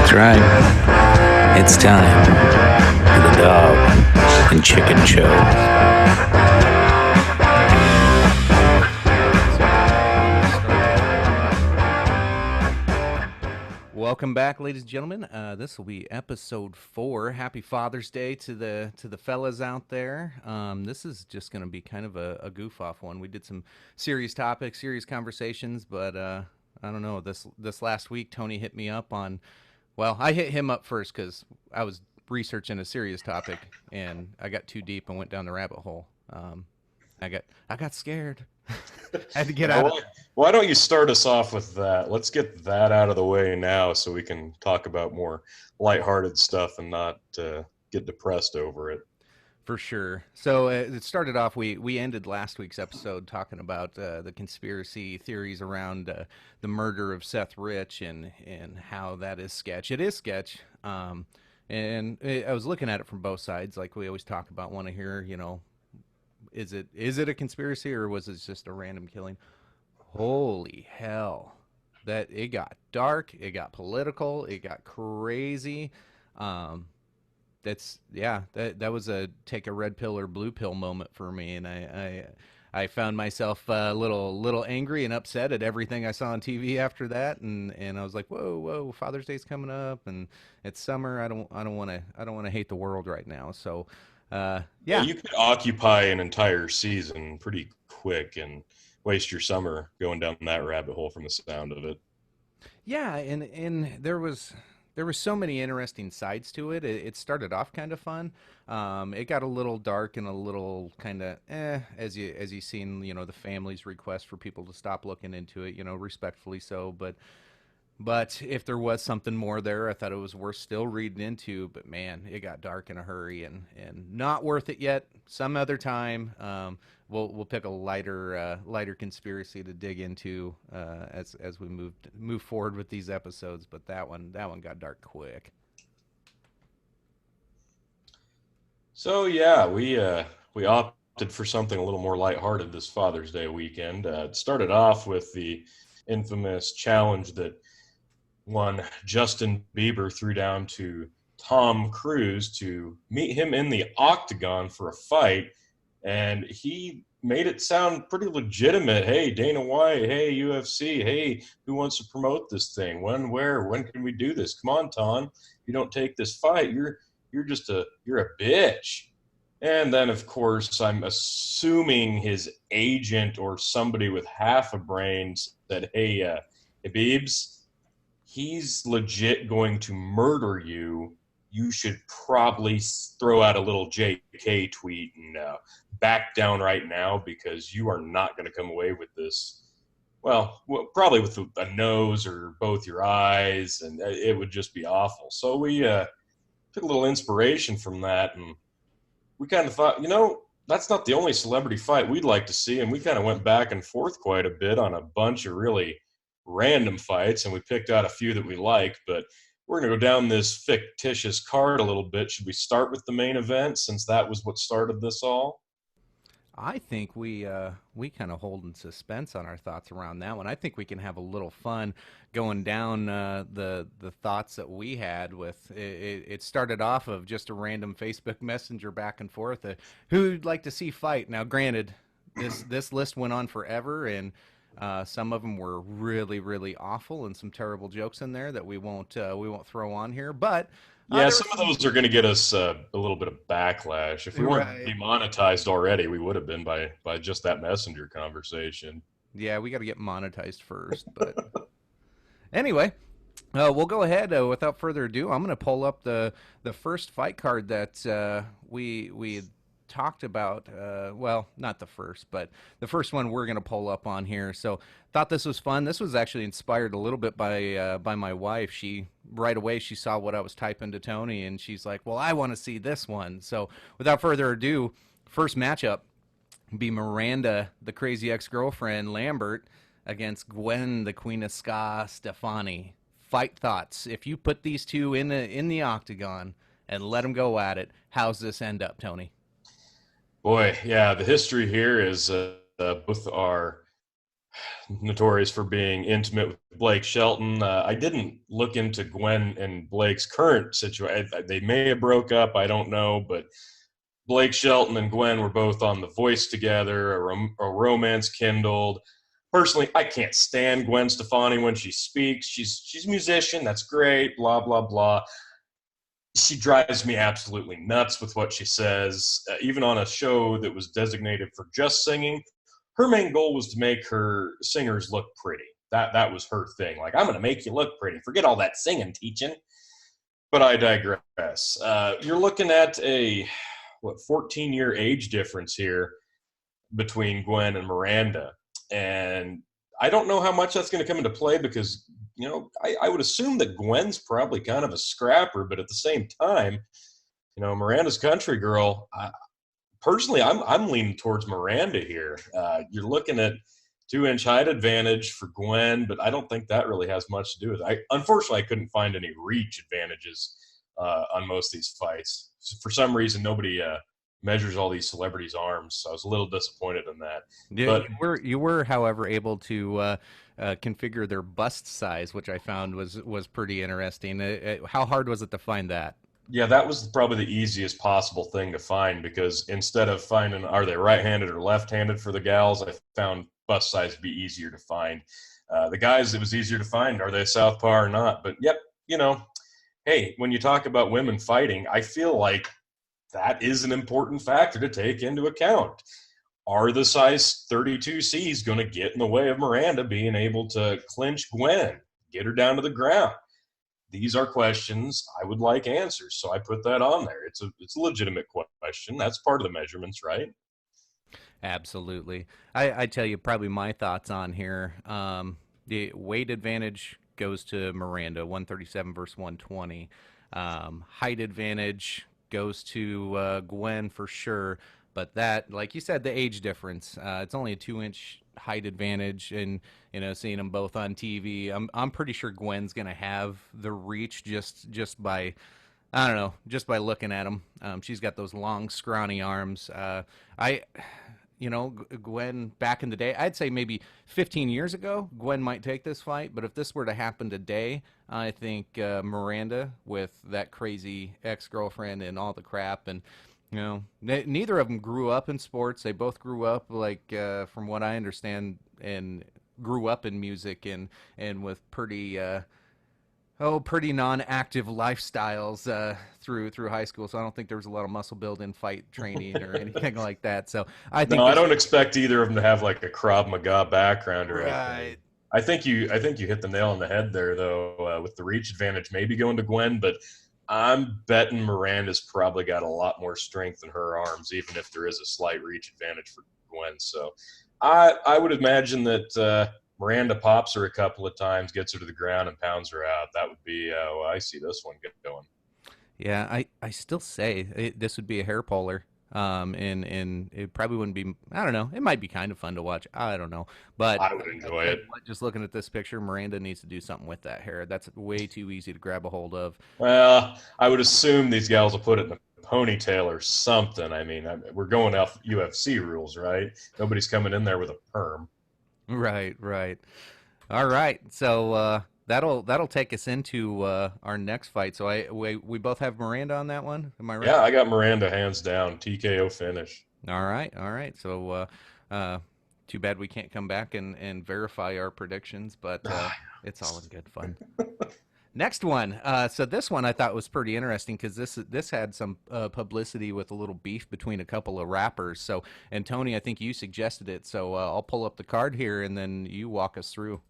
That's right. It's time for the Dog and Chicken Show. Welcome back, ladies and gentlemen. This will be episode 4. Happy Father's Day to the fellas out there. This is just going to be kind of a goof off one. We did some serious topics, serious conversations, but I don't know. This last week, Tony hit me up on. Well, I hit him up first because I was researching a serious topic and I got too deep and went down the rabbit hole. I got scared. I had to get out. Why don't you start us off with that? Let's get that out of the way now so we can talk about more lighthearted stuff and not get depressed over it. For sure. So it started off, we ended last week's episode talking about the conspiracy theories around the murder of Seth Rich and how that is sketch. It is sketch. I was looking at it from both sides, like we always talk about, want to hear, is it a conspiracy or was it just a random killing? Holy hell. That it got dark, it got political, it got crazy. That was a take a red pill or blue pill moment for me, and I found myself a little angry and upset at everything I saw on TV after that, and I was like, whoa, Father's Day's coming up, and it's summer. I don't want to hate the world right now. So you could occupy an entire season pretty quick and waste your summer going down that rabbit hole from the sound of it. Yeah, and there was so many interesting sides to it. It started off kind of fun. It got a little dark and a little kind of as you seen, the family's request for people to stop looking into it, respectfully so. But if there was something more there, I thought it was worth still reading into. But man, it got dark in a hurry and not worth it yet. Some other time, we'll pick a lighter conspiracy to dig into as we move forward with these episodes. But that one got dark quick. So yeah, we opted for something a little more lighthearted this Father's Day weekend. It started off with the infamous challenge that one Justin Bieber threw down to Tom Cruise to meet him in the octagon for a fight, and he made it sound pretty legitimate. Hey, Dana White, hey, UFC, hey, who wants to promote this thing? When, where, when can we do this? Come on, Tom. If you don't take this fight, you're a bitch. And then, of course, I'm assuming his agent or somebody with half a brain said, hey, Biebs, he's legit going to murder you. You should probably throw out a little JK tweet and back down right now because you are not going to come away with this. Well, probably with a nose or both your eyes, and it would just be awful. So we took a little inspiration from that, and we kind of thought, that's not the only celebrity fight we'd like to see, and we kind of went back and forth quite a bit on a bunch of really random fights, and we picked out a few that we like, but we're going to go down this fictitious card a little bit. Should we start with the main event since that was what started this all? I think we kind of hold in suspense on our thoughts around that one. I think we can have a little fun going down the thoughts that we had with it. It started off of just a random Facebook Messenger back and forth. Who'd like to see fight? Now, granted, this list went on forever, and some of them were really, really awful, and some terrible jokes in there that we won't throw on here. But yeah, some of those are going to get us a little bit of backlash. If we weren't demonetized already, we would have been by just that Messenger conversation. Yeah, we got to get monetized first. But anyway, we'll go ahead. Without further ado, I'm going to pull up the first fight card that we talked about. Well, not the first, but the first one we're going to pull up on here. So thought this was fun. This was actually inspired a little bit by my wife. She right away she saw what I was typing to Tony, and she's like, well, I want to see this one. So without further ado, first matchup be Miranda, the crazy ex-girlfriend, Lambert, against Gwen, the Queen of Ska, Stefani. Fight thoughts. If you put these two in the octagon and let them go at it, how's this end up, Tony? Boy, yeah, the history here is both are notorious for being intimate with Blake Shelton. I didn't look into Gwen and Blake's current situation. They may have broke up. I don't know, but Blake Shelton and Gwen were both on The Voice together. A romance kindled. Personally, I can't stand Gwen Stefani when she speaks. She's a musician. That's great. Blah blah blah. She drives me absolutely nuts with what she says. Even on a show that was designated for just singing, her main goal was to make her singers look pretty. That was her thing. Like, I'm going to make you look pretty. Forget all that singing teaching. But I digress. You're looking at a 14-year age difference here between Gwen and Miranda, and I don't know how much that's going to come into play because I would assume that Gwen's probably kind of a scrapper, but at the same time, Miranda's country girl. Personally, I'm leaning towards Miranda here. You're looking at 2-inch height advantage for Gwen, but I don't think that really has much to do with it. Unfortunately, I couldn't find any reach advantages on most of these fights. For some reason, nobody measures all these celebrities' arms, so I was a little disappointed in that. Yeah, But you were, however, able to configure their bust size, which I found was pretty interesting. How hard was it to find that? yeah, that was probably the easiest possible thing to find because instead of finding are they right-handed or left-handed for the gals, I found bust size to be easier to find. The guys, it was easier to find are they southpaw or not. But yep, hey, when you talk about women fighting, I feel like that is an important factor to take into account. Are the size 32Cs going to get in the way of Miranda being able to clinch Gwen, get her down to the ground? These are questions I would like answers, so I put that on there. It's a legitimate question. That's part of the measurements, right? Absolutely. I tell you probably my thoughts on here. The weight advantage goes to Miranda, 137 versus 120. Height advantage goes to Gwen for sure. But that, like you said, the age difference. It's only a 2-inch height advantage, and seeing them both on TV, I'm pretty sure Gwen's gonna have the reach just by, I don't know, just by looking at them. She's got those long, scrawny arms. I Gwen back in the day, I'd say maybe 15 years ago, Gwen might take this fight. But if this were to happen today, I think Miranda, with that crazy ex-girlfriend and all the crap, and neither of them grew up in sports. They both grew up, like, from what I understand, and grew up in music and with pretty non-active lifestyles through high school. So I don't think there was a lot of muscle building, fight training, or anything like that. So I think No, I don't expect either of them to have like a Krav Maga background or anything. right. I think you hit the nail on the head there, though, with the reach advantage maybe going to Gwen, but I'm betting Miranda's probably got a lot more strength in her arms, even if there is a slight reach advantage for Gwen. So I would imagine that Miranda pops her a couple of times, gets her to the ground, and pounds her out. That would be I see this one going. Yeah, I still say this would be a hair puller. And it probably wouldn't be. I don't know. It might be kind of fun to watch. I don't know, but I would enjoy it. Just looking at this picture, Miranda needs to do something with that hair. That's way too easy to grab a hold of. Well, I would assume these gals will put it in a ponytail or something. I mean, we're going off UFC rules, right? Nobody's coming in there with a perm. Right, right. All right. So that'll take us into our next fight. So we both have Miranda on that one. Am I right? Yeah, I got Miranda hands down. TKO finish. All right, all right. So too bad we can't come back and verify our predictions, but it's all in good fun. Next one. So this one I thought was pretty interesting because this had some publicity with a little beef between a couple of rappers. So, and Tony, I think you suggested it. So I'll pull up the card here and then you walk us through.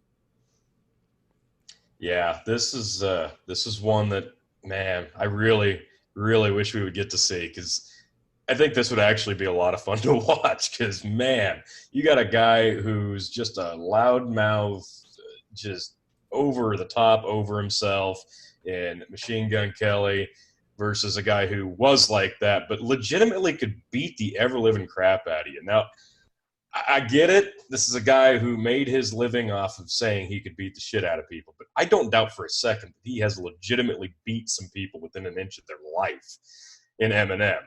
Yeah, this is one that, man, I really really wish we would get to see because I think this would actually be a lot of fun to watch. Because man, you got a guy who's just a loudmouth, just over the top, over himself, in Machine Gun Kelly versus a guy who was like that, but legitimately could beat the ever living crap out of you. Now, I get it. This is a guy who made his living off of saying he could beat the shit out of people, but I don't doubt for a second that he has legitimately beat some people within an inch of their life in Eminem.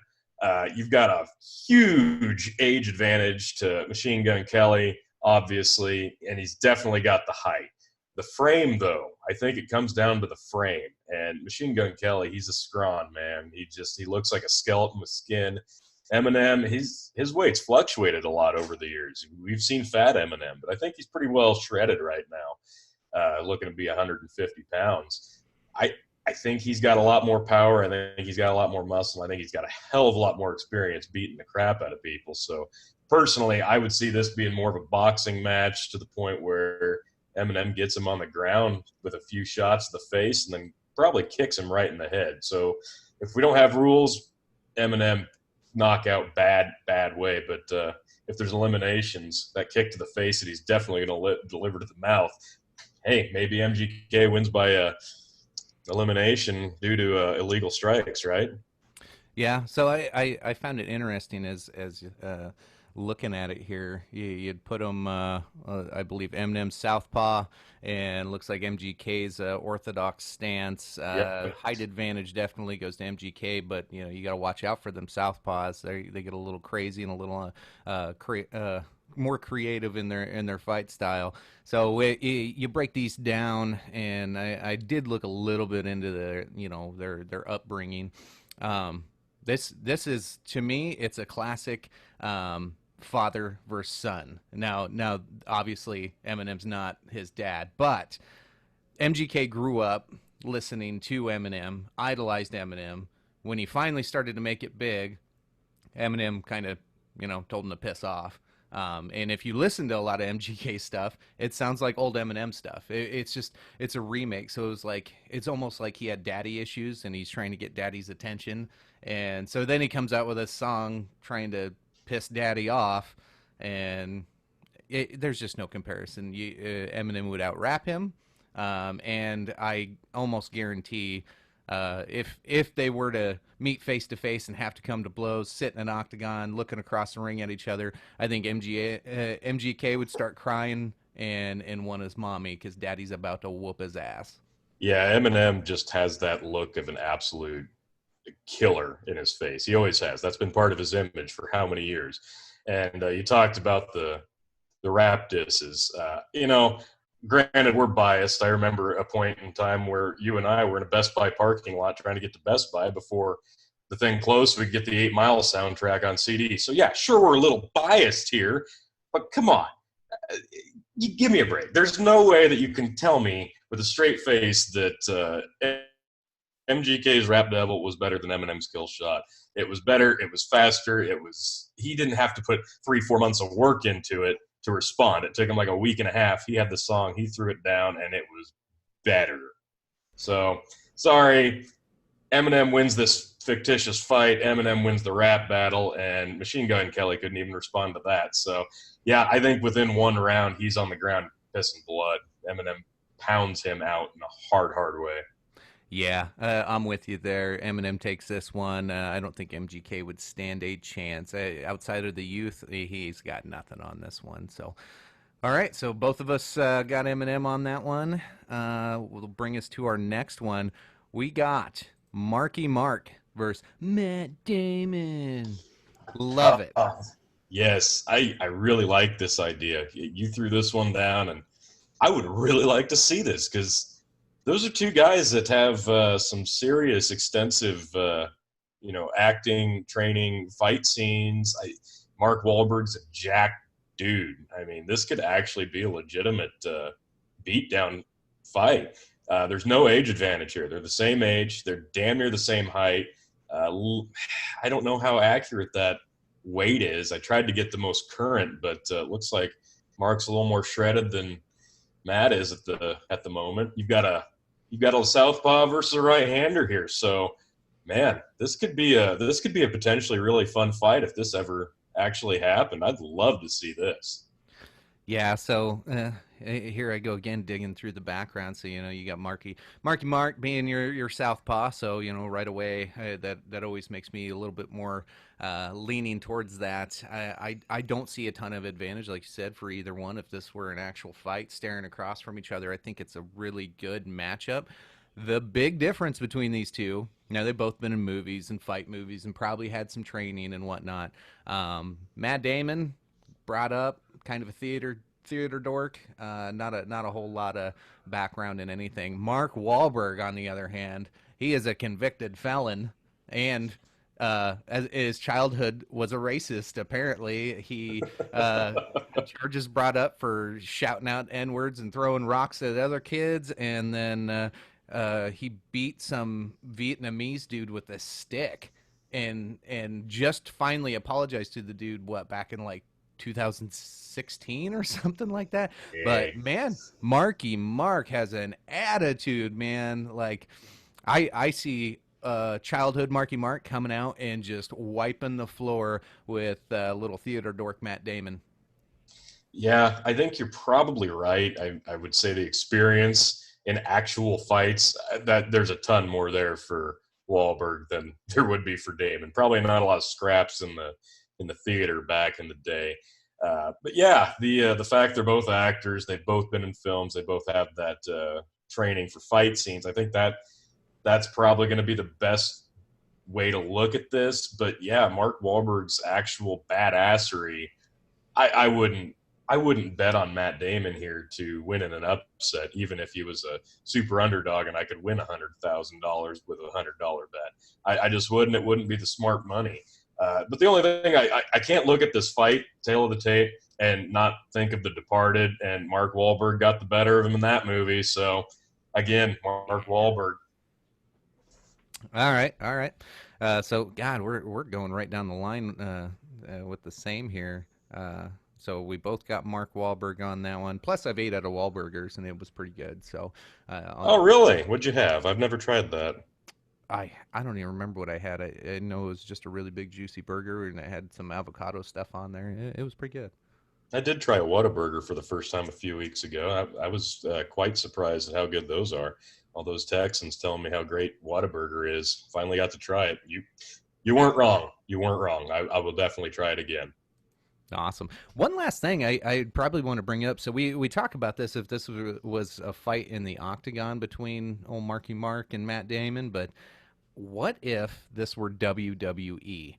You've got a huge age advantage to Machine Gun Kelly. obviously, and he's definitely got the height. The frame, though, I think it comes down to the frame. And Machine Gun Kelly, he's a scrawn, man. He looks like a skeleton with skin. Eminem, his weight's fluctuated a lot over the years. We've seen fat Eminem, but I think he's pretty well shredded right now, looking to be 150 pounds. I think he's got a lot more power. I think he's got a lot more muscle. I think he's got a hell of a lot more experience beating the crap out of people. So personally, I would see this being more of a boxing match to the point where Eminem gets him on the ground with a few shots to the face and then probably kicks him right in the head. So if we don't have rules, Eminem knockout bad way. But if there's eliminations, that kick to the face that he's definitely going to deliver to the mouth, hey, maybe MGK wins by elimination due to illegal strikes, right? Yeah, so I found it interesting as looking at it here. You'd put him, I believe, Eminem's southpaw, and looks like MGK's orthodox stance. Yep. Height advantage definitely goes to MGK, but you got to watch out for them southpaws. They get a little crazy and a little more creative in their fight style. So you break these down, and I did look a little bit into their upbringing. This is, to me, it's a classic father versus son. Now, obviously, Eminem's not his dad, but MGK grew up listening to Eminem, idolized Eminem. When he finally started to make it big, Eminem kind of, told him to piss off. And if you listen to a lot of MGK stuff, it sounds like old Eminem stuff. It's a remake. So it's almost like he had daddy issues and he's trying to get daddy's attention. And so then he comes out with a song trying to piss daddy off, and there's just no comparison. Eminem would out-rap him, and I almost guarantee if they were to meet face-to-face and have to come to blows, sit in an octagon, looking across the ring at each other, I think MGK would start crying and want his mommy because daddy's about to whoop his ass. Yeah, Eminem just has that look of an absolute killer in his face. He always has. That's been part of his image for how many years. And you talked about the rap disses. Granted, we're biased. I remember a point in time where you and I were in a Best Buy parking lot trying to get to Best Buy before the thing closed so we could get the 8 Mile soundtrack on CD. So yeah, sure, we're a little biased here, but come on. You give me a break. There's no way that you can tell me with a straight face that MGK's Rap Devil was better than Eminem's Kill Shot. It was better. It was faster. He didn't have to put 3-4 months of work into it to respond. It took him like a week and a half. He had the song. He threw it down, and it was better. So, sorry. Eminem wins this fictitious fight. Eminem wins the rap battle, and Machine Gun Kelly couldn't even respond to that. So, yeah, I think within one round, he's on the ground pissing blood. Eminem pounds him out in a hard way. Yeah, I'm with you there. Eminem takes this one. I don't think MGK would stand a chance. Outside of the youth, he's got nothing on this one. So, all right, so both of us got Eminem on that one. Will bring us to our next one. We got Marky Mark versus Matt Damon. Love it. Yes, I really like this idea. You threw this one down, and I would really like to see this because those are two guys that have some serious, extensive, acting, training, fight scenes. Mark Wahlberg's a jacked dude. I mean, this could actually be a legitimate beatdown fight. There's no age advantage here. They're the same age. They're damn near the same height. I don't know how accurate that weight is. I tried to get the most current, but it looks like Mark's a little more shredded than Matt is at the moment. You've got a southpaw versus a right-hander here. So, man, this could be a potentially really fun fight if this ever actually happened. I'd love to see this. Yeah, so here I go again digging through the background. So you got Marky Mark being your southpaw. So right away that always makes me a little bit more leaning towards that. I don't see a ton of advantage, like you said, for either one. If this were an actual fight, staring across from each other, I think it's a really good matchup. The big difference between these two, they've both been in movies and fight movies and probably had some training and whatnot. Matt Damon, brought up kind of a theater theater dork. Not a whole lot of background in anything. Mark Wahlberg, on the other hand, he is a convicted felon, and as his childhood was a racist. Apparently, he had charges brought up for shouting out N words and throwing rocks at other kids, and then he beat some Vietnamese dude with a stick, and just finally apologized to the dude. What, back in like 2016 or something like that. But man, Marky Mark has an attitude, man. Like I see childhood Marky Mark coming out and just wiping the floor with little theater dork Matt Damon. Yeah, I think you're probably right. I would say the experience in actual fights, that there's a ton more there for Wahlberg than there would be for Damon. Probably not a lot of scraps in the theater back in the day. But yeah, the fact they're both actors, they've both been in films, they both have that training for fight scenes. I think that's probably going to be the best way to look at this. But yeah, Mark Wahlberg's actual badassery, I wouldn't bet on Matt Damon here to win in an upset, even if he was a super underdog and I could win $100,000 with a $100 bet. I just wouldn't. It wouldn't be the smart money. But the only thing, I can't look at this fight, tail of the tape, and not think of The Departed, and Mark Wahlberg got the better of him in that movie. So, again, Mark Wahlberg. All right. So, God, we're going right down the line with the same here. So we both got Mark Wahlberg on that one. Plus, I've ate at a Wahlburgers, and it was pretty good. So, oh, really? What'd you have? I've never tried that. I don't even remember what I had. I know it was just a really big, juicy burger, and it had some avocado stuff on there. It was pretty good. I did try a Whataburger for the first time a few weeks ago. I was quite surprised at how good those are. All those Texans telling me how great Whataburger is. Finally got to try it. You weren't wrong. You weren't wrong. I will definitely try it again. Awesome. One last thing I probably want to bring up. So we talk about this if this was a fight in the octagon between old Marky Mark and Matt Damon, but what if this were WWE?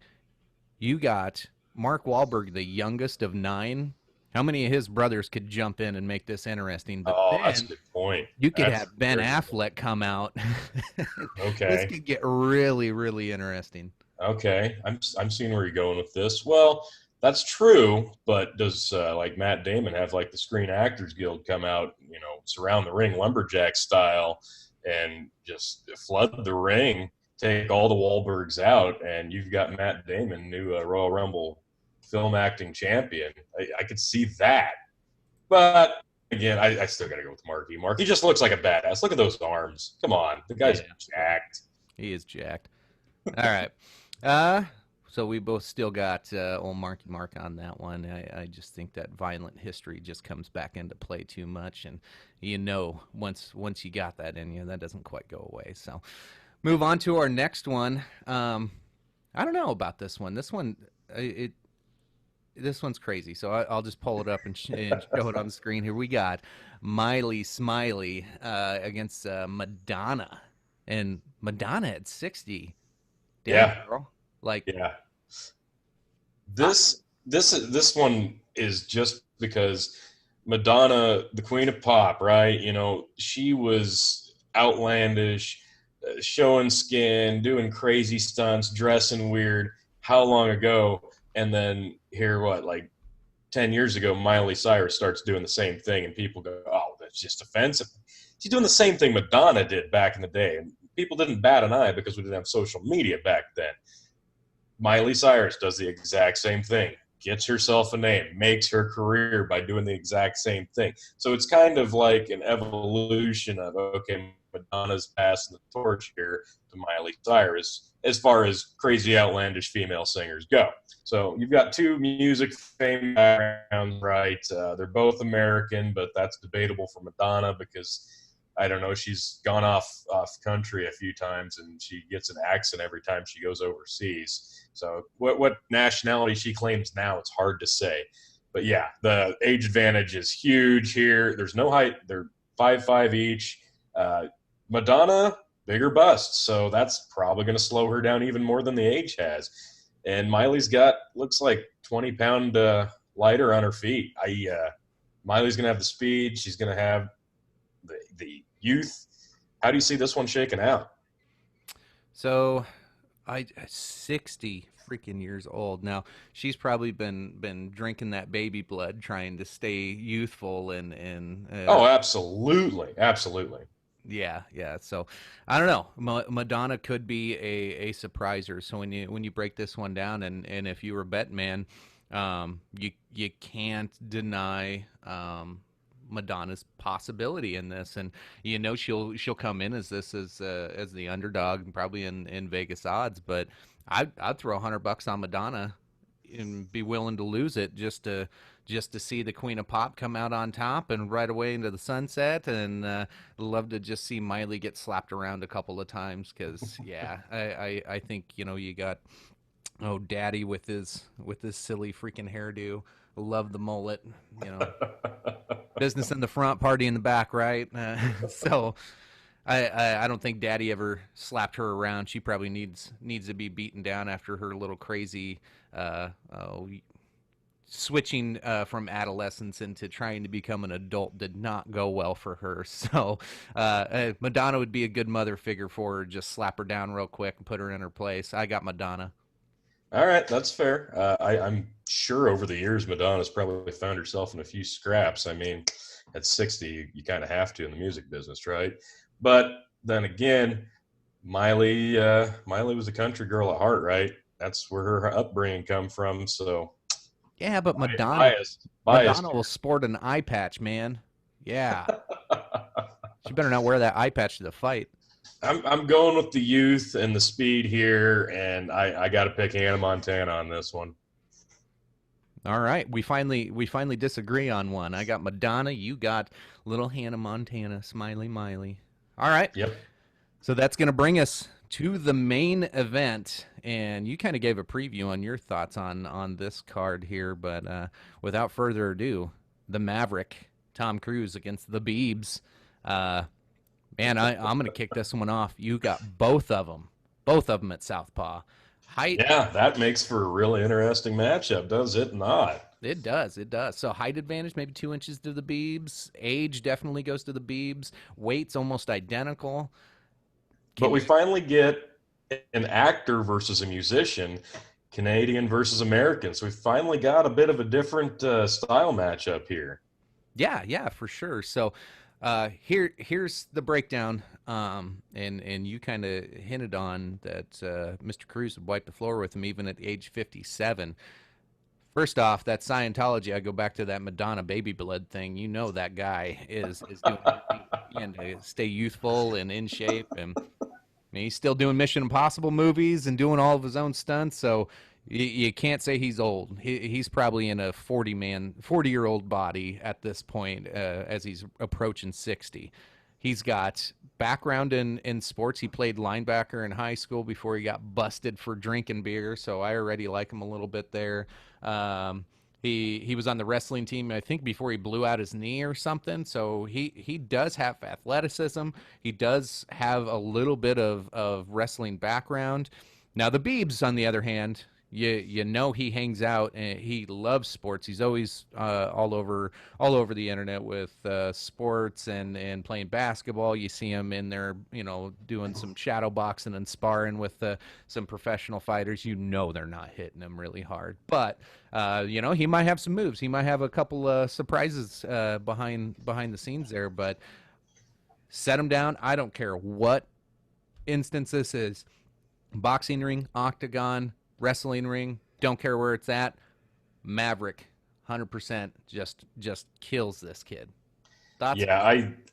You got Mark Wahlberg, the youngest of 9. How many of his brothers could jump in and make this interesting? But that's a good point. You could have Ben Affleck come out. Okay. This could get really, really interesting. Okay. I'm seeing where you're going with this. Well, that's true, but does like Matt Damon have like the Screen Actors Guild come out, surround the ring lumberjack style and just flood the ring, take all the Wahlbergs out, and you've got Matt Damon, new Royal Rumble film acting champion? I could see that. But again, I still got to go with Marky Mark. He just looks like a badass. Look at those arms. Come on. The guy's jacked. He is jacked. All right. So we both still got old Marky Mark on that one. I just think that violent history just comes back into play too much, and once you got that in you, that doesn't quite go away. So move on to our next one. I don't know about this one. This one's crazy. So I'll just pull it up and show it on the screen here. We got Miley Smiley against Madonna, and Madonna at 60. Damn, yeah, girl. Yeah. This one is just because Madonna, the queen of pop, right? She was outlandish, showing skin, doing crazy stunts, dressing weird. How long ago? And then here, 10 years ago, Miley Cyrus starts doing the same thing, and people go, "Oh, that's just offensive." She's doing the same thing Madonna did back in the day, and people didn't bat an eye because we didn't have social media back then. Miley Cyrus does the exact same thing, gets herself a name, makes her career by doing the exact same thing. So it's kind of like an evolution of, okay, Madonna's passing the torch here to Miley Cyrus as far as crazy, outlandish female singers go. So you've got two music fame backgrounds, right? They're both American, but that's debatable for Madonna because, I don't know, she's gone off country a few times and she gets an accent every time she goes overseas. So what nationality she claims now, it's hard to say. But yeah, the age advantage is huge here. There's no height. They're 5'5" each. Madonna, bigger bust. So that's probably going to slow her down even more than the age has. And Miley's looks like 20-pound lighter on her feet. Miley's going to have the speed. She's going to have the youth. How do you see this one shaking out? So, 60 freaking years old now. She's probably been drinking that baby blood, trying to stay youthful Oh, absolutely, absolutely. yeah, yeah. So I don't know. Madonna could be a surpriser. So when you break this one down, and if you were a bet man, you can't deny Madonna's possibility in this, and you know she'll come in as as the underdog, probably in Vegas odds. But I'd throw $100 on Madonna and be willing to lose it just to see the Queen of Pop come out on top and right away into the sunset, and love to just see Miley get slapped around a couple of times because yeah, I think you got Daddy with his silly freaking hairdo. Love the mullet, you know. Business in the front, party in the back, right? So I don't think Daddy ever slapped her around. She probably needs to be beaten down after her little crazy uh, uh, switching from adolescence into trying to become an adult did not go well for her. So Madonna would be a good mother figure for her. Just slap her down real quick and put her in her place. I got Madonna. All right, that's fair. I'm sure over the years, Madonna's probably found herself in a few scraps. I mean, at 60, you kind of have to in the music business, right? But then again, Miley was a country girl at heart, right? That's where her upbringing come from. So Yeah, but biased Madonna will here. sport an eye patch, man. Yeah, she better not wear that eye patch to the fight. I'm going with the youth and the speed here, and I got to pick Hannah Montana on this one. All right, we finally disagree on one. I got Madonna, you got little Hannah Montana, Smiley Miley. All right, Yep. so that's going to bring us to the main event, and you kind of gave a preview on your thoughts on this card here, but without further ado, the Maverick, Tom Cruise against the Biebs. Uh, Man, I'm going to kick this one off. You got both of them at Southpaw. Height, Yeah, that makes for a really interesting matchup, does it not? it does, it does. So height advantage, maybe 2 inches to the Biebs. Age definitely goes to the Biebs. Weight's almost identical. But Can we you? finally get an actor versus a musician, Canadian versus American. So we finally got a bit of a different style matchup here. Yeah, yeah, for sure. So here's the breakdown. And you kind of hinted on that Mr. Cruz would wipe the floor with him even at age 57. First off, that Scientology, I go back to that Madonna baby blood thing. You know that guy is doing everything he can to stay youthful and in shape, and I mean, he's still doing Mission Impossible movies and doing all of his own stunts. So you can't say he's old. He's probably in a 40-year-old body at this point as he's approaching 60. He's got background in sports. He played linebacker in high school before he got busted for drinking beer. So I already like him a little bit there. Um, he was on the wrestling team, I think, before he blew out his knee or something. So he does have athleticism. He does have a little bit of wrestling background. Now the Biebs, on the other hand, you know he hangs out and he loves sports. He's always all over the internet with sports and playing basketball. You see him in there, doing some shadow boxing and sparring with some professional fighters. You know they're not hitting him really hard, but he might have some moves. He might have a couple surprises behind the scenes there. But set him down. I don't care what instance this is. Boxing ring, octagon, wrestling ring, don't care where it's at. Maverick, 100% just kills this kid. Thoughts? Yeah,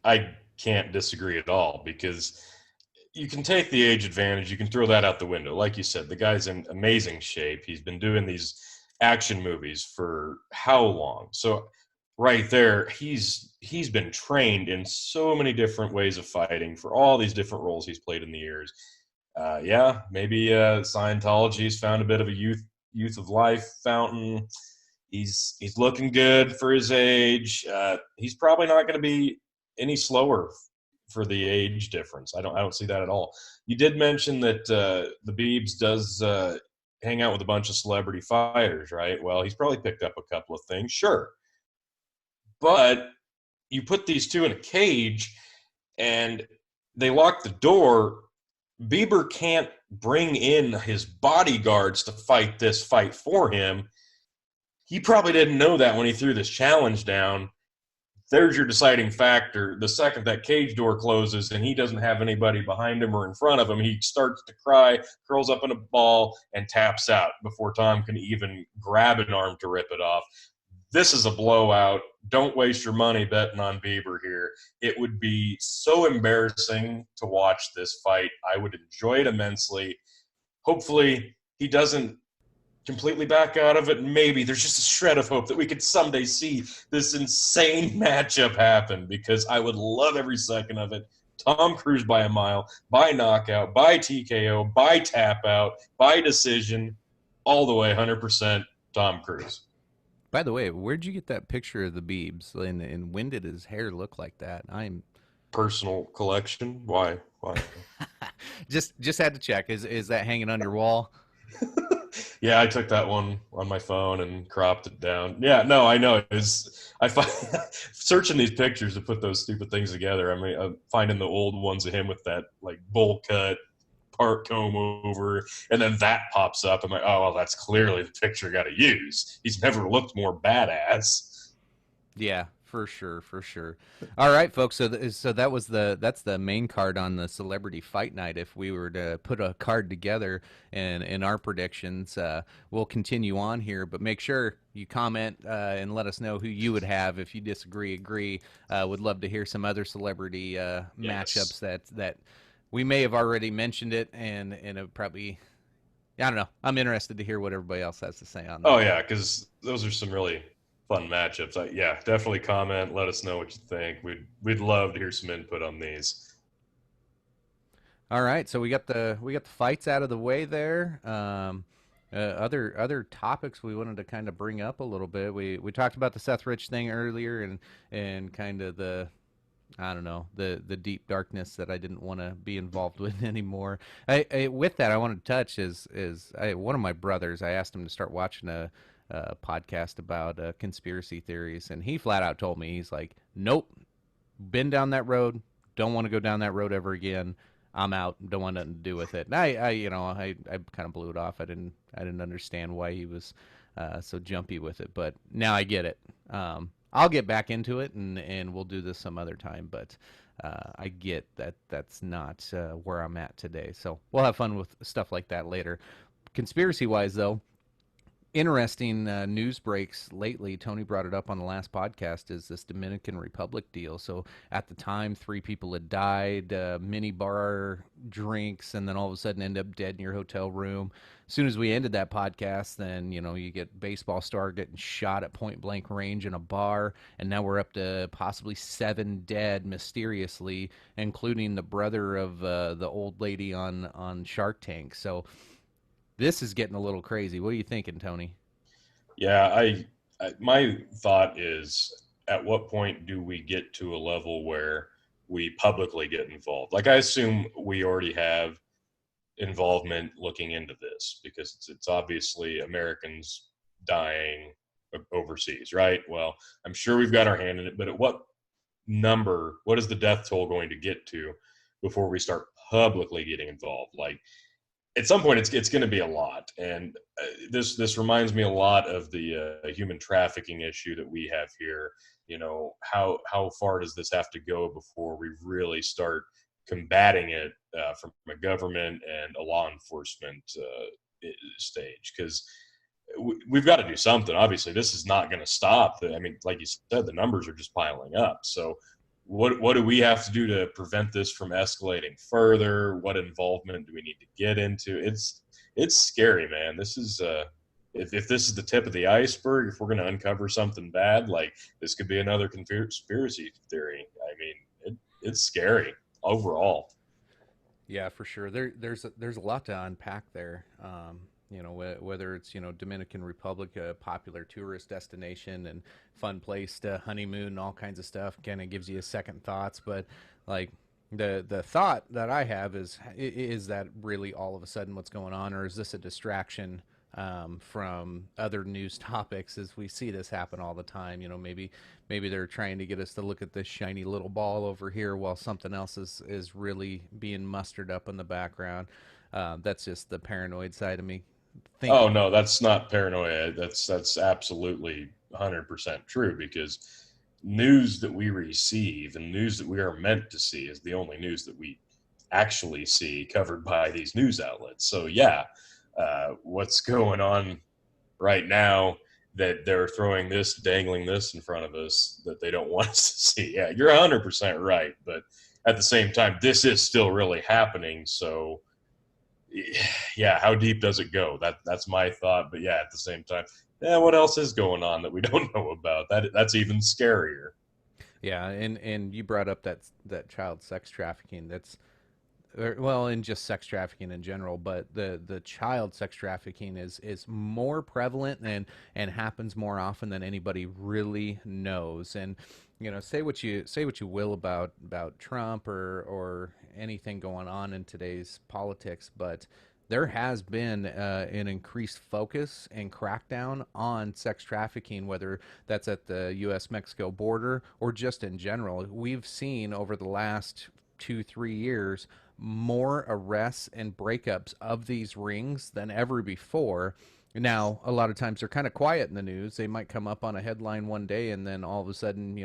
I can't disagree at all because you can take the age advantage, you can throw that out the window. Like you said, the guy's in amazing shape. He's been doing these action movies for how long? So right there, he's been trained in so many different ways of fighting for all these different roles he's played in the years. Yeah, maybe Scientology's found a bit of a youth of life fountain. He's looking good for his age. He's probably not going to be any slower for the age difference. I don't see that at all. You did mention that the Biebs does hang out with a bunch of celebrity fighters, right? Well, he's probably picked up a couple of things, sure. But you put these two in a cage and they lock the door. Bieber can't bring in his bodyguards to fight this fight for him. He probably didn't know that when he threw this challenge down. There's your deciding factor. The second that cage door closes and he doesn't have anybody behind him or in front of him, he starts to cry, curls up in a ball, and taps out before Tom can even grab an arm to rip it off. This is a blowout. Don't waste your money betting on Bieber here. It would be so embarrassing to watch this fight. I would enjoy it immensely. Hopefully, he doesn't completely back out of it. Maybe there's just a shred of hope that we could someday see this insane matchup happen, because I would love every second of it. Tom Cruise by a mile, by knockout, by TKO, by tap out, by decision, all the way 100% Tom Cruise. By the way, where'd you get that picture of the Biebs, and when did his hair look like that? I'm Personal collection. Why? just had to check. Is that hanging on your wall? Yeah, I took that one on my phone and cropped it down. Yeah, no, I know. I find searching these pictures to put those stupid things together. I mean, I'm finding the old ones of him with that like bowl cut, part comb over, and then that pops up. I'm like, oh, well, that's clearly the picture I got to use. He's never looked more badass. Yeah, for sure. All right, folks. So that's the main card on the Celebrity Fight Night. If we were to put a card together in our predictions, we'll continue on here. But make sure you comment and let us know who you would have. If you disagree, agree. Would love to hear some other celebrity matchups that we may have already mentioned it, and it probably. I don't know. I'm interested to hear what everybody else has to say on that. Oh yeah, because those are some really fun matchups. Yeah, definitely comment. Let us know what you think. We'd love to hear some input on these. All right, so we got the fights out of the way there. Other topics we wanted to kind of bring up a little bit. We talked about the Seth Rich thing earlier, and kind of the, I don't know, the deep darkness that I didn't want to be involved with anymore. With that, I wanted to touch is one of my brothers. I asked him to start watching a podcast about conspiracy theories, and he flat out told me, he's like, nope, been down that road, don't want to go down that road ever again. I'm out, don't want nothing to do with it. And I kind of blew it off. I didn't understand why he was so jumpy with it, but now I get it. I'll get back into it, and we'll do this some other time, but I get that that's not where I'm at today. So we'll have fun with stuff like that later. Conspiracy wise, though, interesting news breaks lately. Tony brought it up on the last podcast, is this Dominican Republic deal. So at the time, 3 people had died, mini bar drinks, and then all of a sudden end up dead in your hotel room. As soon as we ended that podcast, then, you get baseball star getting shot at point blank range in a bar, and now we're up to possibly 7 dead mysteriously, including the brother of the old lady on Shark Tank. So this is getting a little crazy. What are you thinking, Tony? Yeah, my thought is, at what point do we get to a level where we publicly get involved? Like, I assume we already have involvement looking into this, because it's obviously Americans dying overseas, right? Well, I'm sure we've got our hand in it, but at what is the death toll going to get to before we start publicly getting involved? Like, at some point it's going to be a lot, and this reminds me a lot of the human trafficking issue that we have here. How far does this have to go before we really start combating it from a government and a law enforcement stage? Because we've got to do something. Obviously, this is not going to stop. I mean, like you said, the numbers are just piling up. So what do we have to do to prevent this from escalating further? What involvement do we need to get into? It's scary, man. This is if this is the tip of the iceberg, if we're going to uncover something bad, like, this could be another conspiracy theory. I mean, it's scary overall. Yeah, for sure. There's a lot to unpack there. Whether it's, Dominican Republic, a popular tourist destination and fun place to honeymoon and all kinds of stuff, kind of gives you a second thoughts. But like the thought that I have is that really all of a sudden what's going on, or is this a distraction from other news topics, as we see this happen all the time. Maybe they're trying to get us to look at this shiny little ball over here while something else is really being mustered up in the background. That's just the paranoid side of me thinking. Oh no, that's not paranoia. That's absolutely 100% true, because news that we receive and news that we are meant to see is the only news that we actually see covered by these news outlets. So yeah, what's going on right now, that they're throwing this, dangling this in front of us that they don't want us to see. Yeah, you're 100% right. But at the same time, this is still really happening. So yeah, how deep does it go? That's my thought. But yeah, at the same time, what else is going on that we don't know about? That's even scarier. Yeah, and you brought up that child sex trafficking. Well, and just sex trafficking in general, but the child sex trafficking is more prevalent and happens more often than anybody really knows. And say what you will about Trump or anything going on in today's politics, but there has been an increased focus and crackdown on sex trafficking, whether that's at the U.S.-Mexico border or just in general. We've seen over the last 2-3 years more arrests and breakups of these rings than ever before. Now, a lot of times they're kind of quiet in the news. They might come up on a headline one day, and then all of a sudden,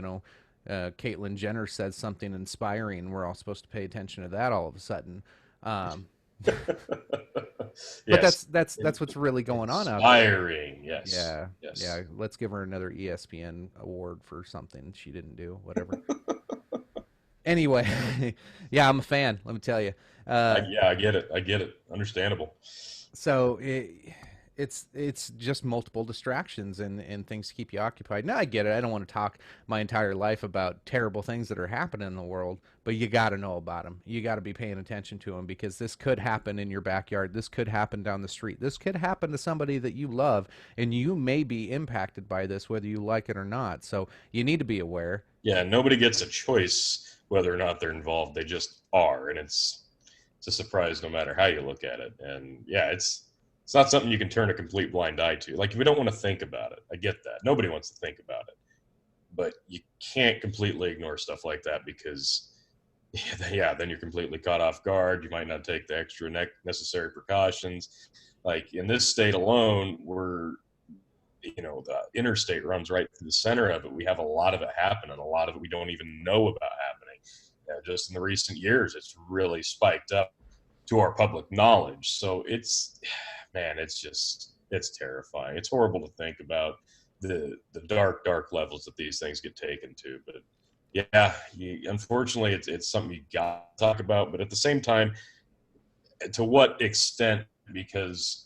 Caitlyn Jenner says something inspiring. We're all supposed to pay attention to that all of a sudden. But Yes. that's what's really going on out there. Inspiring, yes. Yeah, Yes. yeah. Let's give her another ESPN award for something she didn't do. Whatever. Anyway, yeah, I'm a fan. Let me tell you. Yeah, I get it. I get it. Understandable. So it's just multiple distractions and things to keep you occupied. Now I get it. I don't want to talk my entire life about terrible things that are happening in the world, but you got to know about them. You got to be paying attention to them, because this could happen in your backyard. This could happen down the street. This could happen to somebody that you love, and you may be impacted by this whether you like it or not. So you need to be aware. Yeah, nobody gets a choice whether or not they're involved. They just are, and it's a surprise no matter how you look at it. And yeah, it's not something you can turn a complete blind eye to. Like, if we don't want to think about it, I get that. Nobody wants to think about it. But you can't completely ignore stuff like that, because yeah, then you're completely caught off guard. You might not take the extra necessary precautions. Like in this state alone, the interstate runs right through the center of it. We have a lot of it happening. A lot of it we don't even know about happening. Just in the recent years, it's really spiked up to our public knowledge. So it's terrifying. It's horrible to think about the dark levels that these things get taken to. But yeah, unfortunately, it's something you got to talk about. But at the same time, to what extent? Because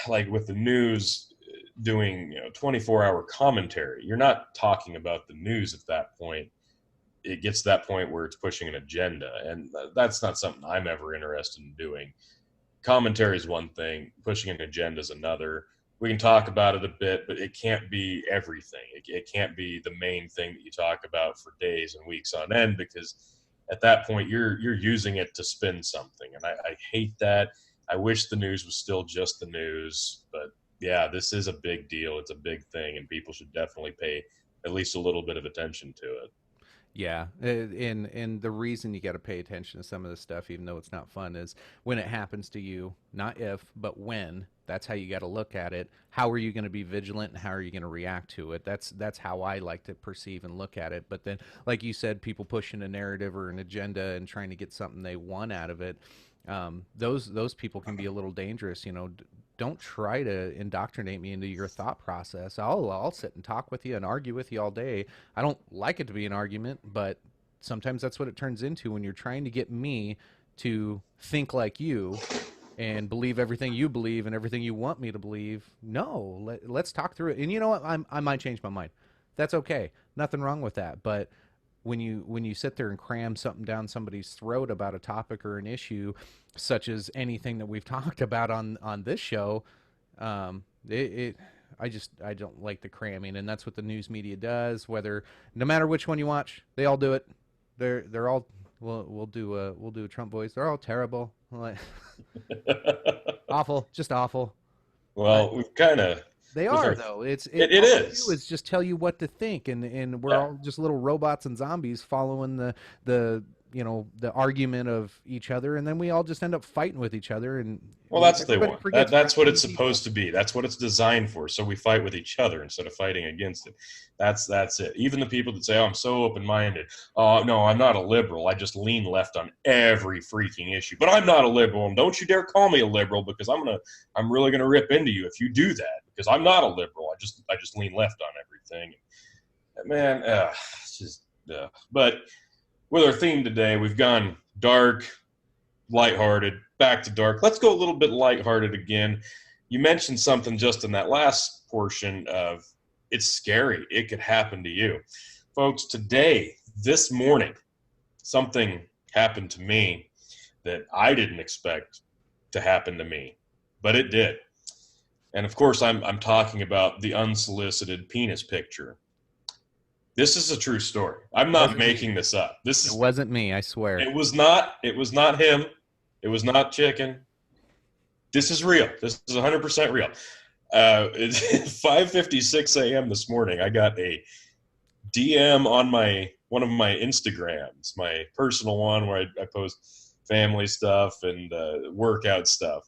like with the news doing 24-hour commentary, you're not talking about the news at that point. It gets to that point where it's pushing an agenda, and that's not something I'm ever interested in doing. Commentary is one thing, pushing an agenda is another. We can talk about it a bit, but it can't be everything. It can't be the main thing that you talk about for days and weeks on end, because at that point you're using it to spin something, and I hate that. I wish the news was still just the news, but yeah, this is a big deal. It's a big thing, and people should definitely pay at least a little bit of attention to it. Yeah, and the reason you got to pay attention to some of this stuff, even though it's not fun, is when it happens to you. Not if, but when. That's how you got to look at it. How are you going to be vigilant, and how are you going to react to it? That's how I like to perceive and look at it. But then, like you said, people pushing a narrative or an agenda and trying to get something they want out of it. Those people can be a little dangerous. Don't try to indoctrinate me into your thought process. I'll sit and talk with you and argue with you all day. I don't like it to be an argument, but sometimes that's what it turns into when you're trying to get me to think like you and believe everything you believe and everything you want me to believe. No, let's talk through it. And you know what? I might change my mind. That's okay. Nothing wrong with that. But when you sit there and cram something down somebody's throat about a topic or an issue, such as anything that we've talked about on this show, I don't like the cramming, and that's what the news media does. No matter which one you watch, they all do it. They're all we'll do a Trump voice. They're all terrible, like awful, just awful. Well, we've kind of They with are our though. It's it all they do is. is just tell you what to think, and we're Yeah. all just little robots and zombies following the the argument of each other, and then we all just end up fighting with each other, and Well, that's what they everybody want. forgets we're That's what actually it's people. supposed to be. That's what it's designed for. So we fight with each other instead of fighting against it. That's it. Even the people that say, "Oh, I'm so open-minded." Oh, no, I'm not a liberal. I just lean left on every freaking issue. But I'm not a liberal, and don't you dare call me a liberal because I'm really gonna rip into you if you do that because I'm not a liberal. I just lean left on everything. Man, it's just. But with our theme today, we've gone dark, lighthearted, back to dark. Let's go a little bit lighthearted again. You mentioned something just in that last portion of it's scary. It could happen to you. Folks, today, this morning, something happened to me that I didn't expect to happen to me, but it did. And of course, I'm talking about the unsolicited penis picture. This is a true story. I'm not Wasn't me. making this up. This It is wasn't me. I swear. it was not him. It was not chicken. This is real. This is 100% real. It's 5:56 a.m. this morning. I got a DM on one of my Instagrams, my personal one where I post family stuff and workout stuff.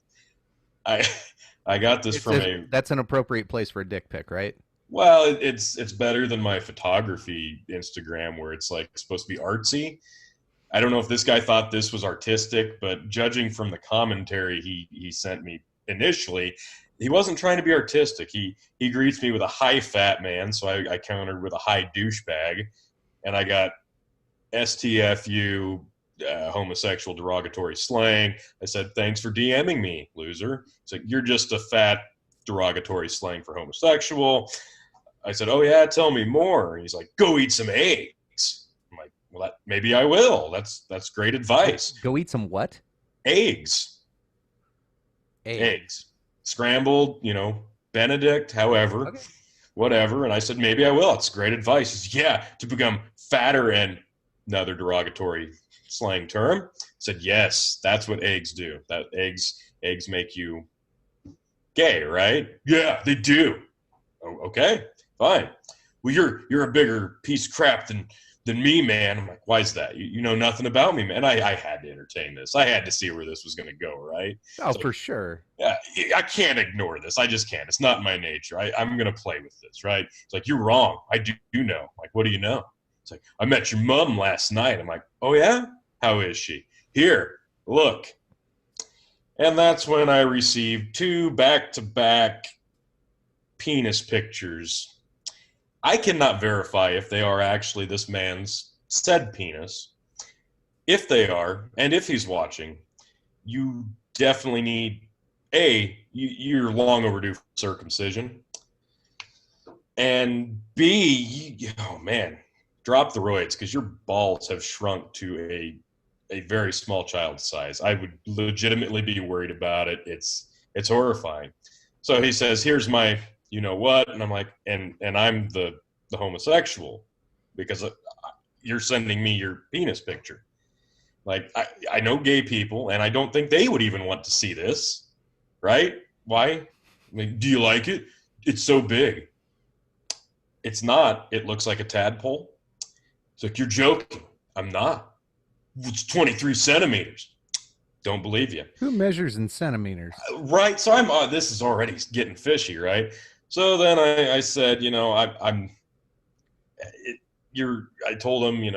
I I got this from a That's an appropriate place for a dick pic, right? well, it's better than my photography Instagram where it's like supposed to be artsy. I don't know if this guy thought this was artistic, but judging from the commentary he sent me initially, he wasn't trying to be artistic. He greets me with a high fat man, so I countered with a high douchebag, and I got STFU, homosexual derogatory slang. I said, "Thanks for DMing me, loser." It's like you're just a fat derogatory slang for homosexual. I said, "Oh yeah, tell me more." And he's like, "Go eat some eggs." I'm like, "Well, maybe I will. That's great advice." Go eat some what? Eggs, Egg. eggs, scrambled, Benedict, however, Okay. whatever. And I said, "Maybe I will. It's great advice." He said, "Yeah, to become fatter," and another derogatory slang term. I said, "Yes, that's what eggs do. That eggs make you gay, right?" "Yeah, they do." "Oh, okay, fine. Well, you're a bigger piece of crap than me, man." I'm like, "Why is that? You know nothing about me, man." I had to entertain this. I had to see where this was going to go, right? Oh, So for sure. yeah, I can't ignore this. I just can't. It's not my nature. I'm going to play with this, right? It's like, "You're wrong. I do know." Like, "What do you know?" It's like, "I met your mom last night." I'm like, "Oh, yeah? How is she?" "Here, look." And that's when I received two back-to-back penis pictures. I cannot verify if they are actually this man's said penis. If they are, and if he's watching, you definitely need you're long overdue for circumcision, and B, oh man, drop the roids because your balls have shrunk to a very small child size. I would legitimately be worried about it. It's horrifying. So he says, "Here's my, you know what," and I'm like, and I'm the homosexual because you're sending me your penis picture. Like I know gay people, and I don't think they would even want to see this, right? Why? I mean, "Do you like it? It's so big." It's not. It looks like a tadpole. It's like, "You're joking." I'm not. "It's 23 centimeters." Don't believe you. Who measures in centimeters? Right. So I'm. This is already getting fishy, right? So then I said, I'm. I told him, you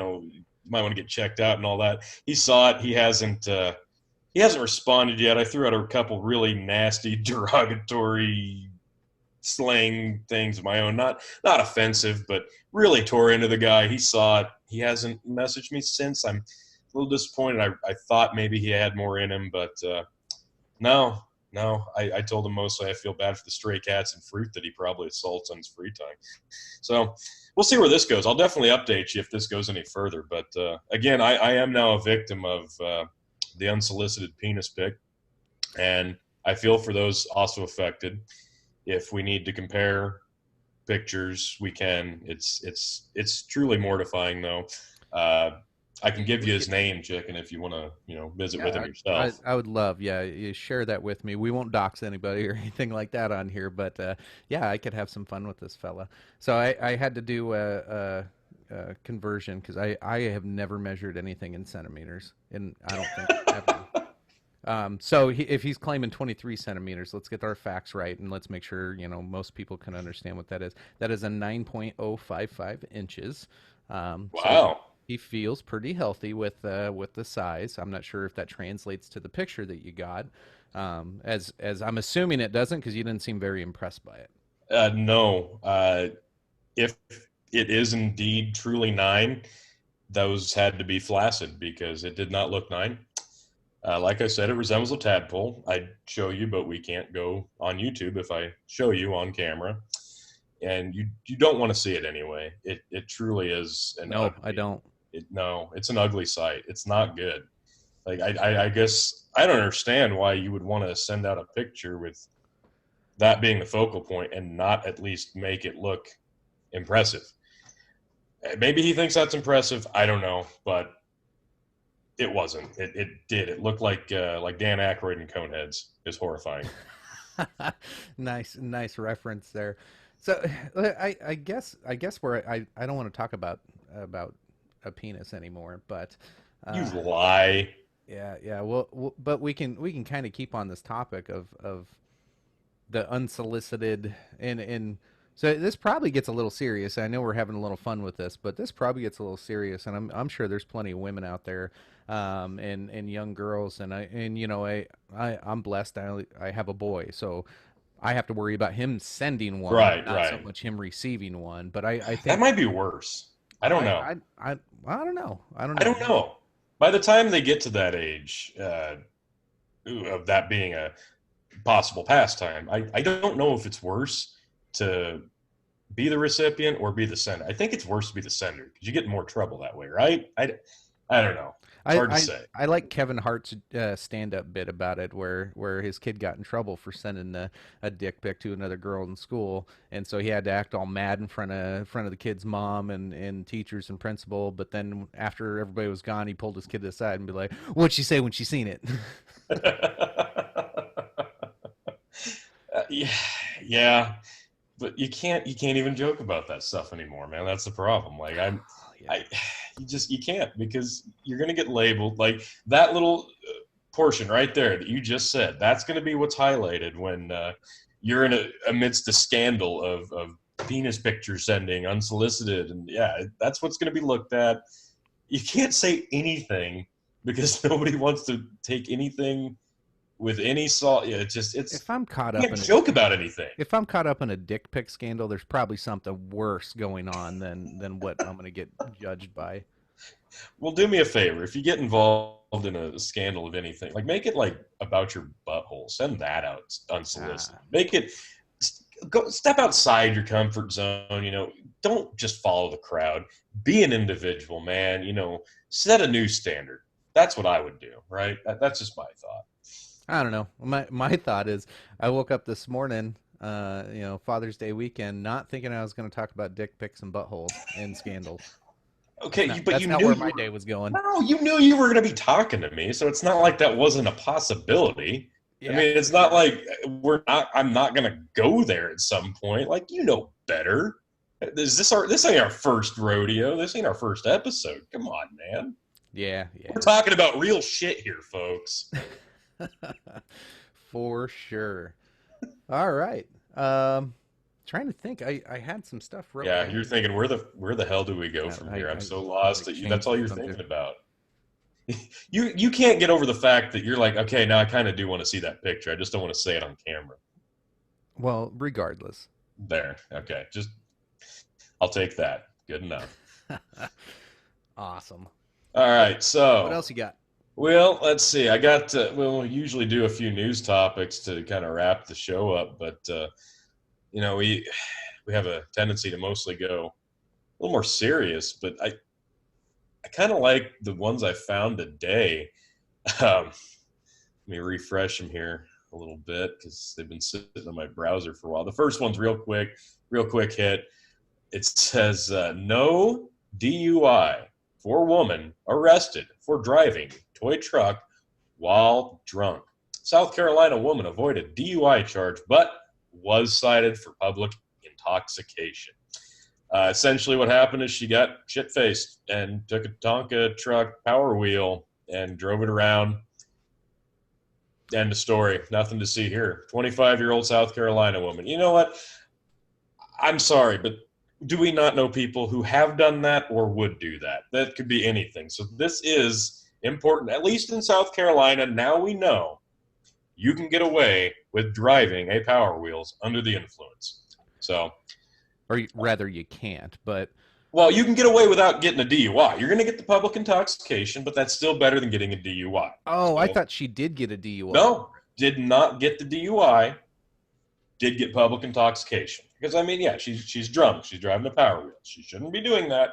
might want to get checked out and all that. He saw it. He hasn't responded yet. I threw out a couple really nasty, derogatory slang things of my own, not offensive, but really tore into the guy. He saw it. He hasn't messaged me since. I'm a little disappointed. I thought maybe he had more in him, but no. I told him mostly I feel bad for the stray cats and fruit that he probably assaults on his free time. So we'll see where this goes. I'll definitely update you if this goes any further. But again, I am now a victim of the unsolicited penis pic, and I feel for those also affected. If we need to compare pictures, we can. It's truly mortifying, though. I can give We you his could- name, Chicken, if you want to, visit with him Yeah, yourself. I would love, yeah, you share that with me. We won't dox anybody or anything like that on here, but yeah, I could have some fun with this fella. So I had to do a conversion because I have never measured anything in centimeters, and I don't think ever. So if he's claiming 23 centimeters, let's get our facts right and let's make sure most people can understand what that is. That is a 9.055 inches. So Wow. he feels pretty healthy with the size. I'm not sure if that translates to the picture that you got. As I'm assuming it doesn't because you didn't seem very impressed by it. No. If it is indeed truly 9, those had to be flaccid because it did not look 9. Like I said, it resembles a tadpole. I'd show you, but we can't go on YouTube if I show you on camera. And you don't want to see it anyway. It truly is an No, ugly, I don't. no, it's an ugly sight. It's not good. Like I guess I don't understand why you would want to send out a picture with that being the focal point and not at least make it look impressive. Maybe he thinks that's impressive. I don't know, but it wasn't. It did. It looked like Dan Aykroyd and Coneheads. Is horrifying. Nice reference there. So I guess where I don't want to talk about a penis anymore, but You lie. yeah. Well, but we can kind of keep on this topic of the unsolicited and so this probably gets a little serious. I know we're having a little fun with this, but this probably gets a little serious, and I'm sure there's plenty of women out there, and young girls, and I'm blessed. I have a boy, so I have to worry about him sending one, Right, not so right. much him receiving one. But I That think might be worse. I don't know. I don't know. I don't I know. don't know. By the time they get to that age of that being a possible pastime, I don't know if it's worse to be the recipient or be the sender. I think it's worse to be the sender because you get in more trouble that way, right? I don't know. It's hard to say. I like Kevin Hart's stand-up bit about it, where his kid got in trouble for sending a dick pic to another girl in school, and so he had to act all mad in front of the kid's mom and teachers and principal. But then after everybody was gone, he pulled his kid aside and be like, "What'd she say when she seen it?" Yeah, yeah, but you can't even joke about that stuff anymore, man. That's the problem. Like Yeah. you can't because you're gonna get labeled like that little portion right there that you just said. That's gonna be what's highlighted when you're amidst a scandal of penis picture sending unsolicited, and yeah, that's what's gonna be looked at. You can't say anything because nobody wants to take anything with any salt. Yeah, it's If I'm caught you up can't in joke about anything. if I'm caught up in a dick pic scandal, there's probably something worse going on than what I'm going to get judged by. Well, do me a favor. If you get involved in a scandal of anything, like make it like about your butthole. Send that out unsolicited. Make it go step outside your comfort zone. Don't just follow the crowd. Be an individual, man. Set a new standard. That's what I would do. Right. That's just my thought. I don't know. My thought is, I woke up this morning, Father's Day weekend, not thinking I was going to talk about dick pics and buttholes and scandals. Okay, but That's you not knew where my day was going. no, you knew you were going to be talking to me, so it's not like that wasn't a possibility. Yeah. I mean, it's not like I'm not going to go there at some point. Like, better. This ain't our first rodeo. This ain't our first episode. Come on, man. Yeah. We're talking about real shit here, folks. For sure. All right. Trying to think. I had some stuff wrote Yeah, down. you're thinking where the hell do we go Yeah, from here? I'm so I lost that that's all you're something. thinking about. You can't get over the fact that you're like, okay, now I kind of do want to see that picture. I just don't want to say it on camera. Well, regardless. There. Okay. I'll take that. Good enough. Awesome. All right. So What else you got? well, let's see. I got we'll usually do a few news topics to kind of wrap the show up, but we have a tendency to mostly go a little more serious, but I kind of like the ones I found today. Let me refresh them here a little bit because they've been sitting on my browser for a while. The first one's real quick hit. It says no DUI woman arrested for driving toy truck while drunk. South Carolina woman avoided DUI charge, but was cited for public intoxication. Essentially what happened is she got shit-faced and took a Tonka truck Power Wheel and drove it around. End of story. Nothing to see here. 25-year-old South Carolina woman. You know what? I'm sorry, but do we not know people who have done that or would do that? That could be anything. So this is important, at least in South Carolina. Now we know you can get away with driving a Power Wheels under the influence. So, or rather, you can't. But well, you can get away without getting a DUI. You're going to get the public intoxication, but that's still better than getting a DUI. Oh, so, I thought she did get a DUI. No, did not get the DUI. Did get public intoxication. Because, I mean, yeah, she's drunk. She's driving a Power Wheel. She shouldn't be doing that.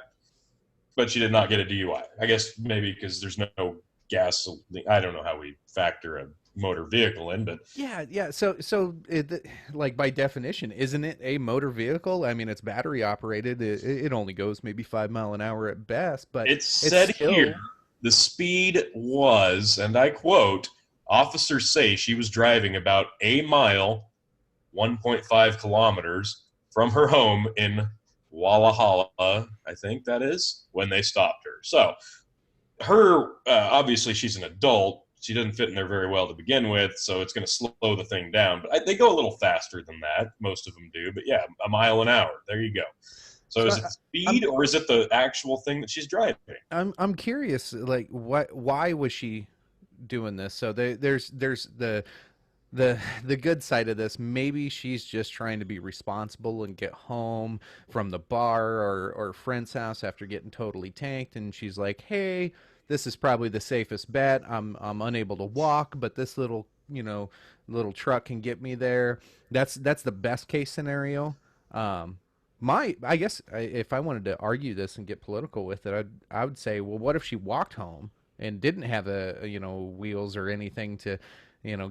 But she did not get a DUI. I guess maybe because there's no gas. I don't know how we factor a motor vehicle in, but yeah. So like by definition, isn't it a motor vehicle? I mean, it's battery operated. It only goes maybe 5 miles an hour at best. But it's said still... here the speed was, and I quote, officers say she was driving about a mile, 1.5 kilometers from her home in Walla Halla, I think that is, when they stopped her. So her, obviously she's an adult. She doesn't fit in there very well to begin with, so it's going to slow the thing down. But they go a little faster than that. Most of them do. But yeah, a mile an hour. There you go. So is it speed or is it the actual thing that she's driving? I'm curious, like, why was she doing this? So there's the good side of this. Maybe she's just trying to be responsible and get home from the bar or friend's house after getting totally tanked, and she's like, hey, this is probably the safest bet. I'm unable to walk, but this little truck can get me there. That's the best case scenario. I guess if I wanted to argue this and get political with it, I would say, well, what if she walked home and didn't have wheels or anything to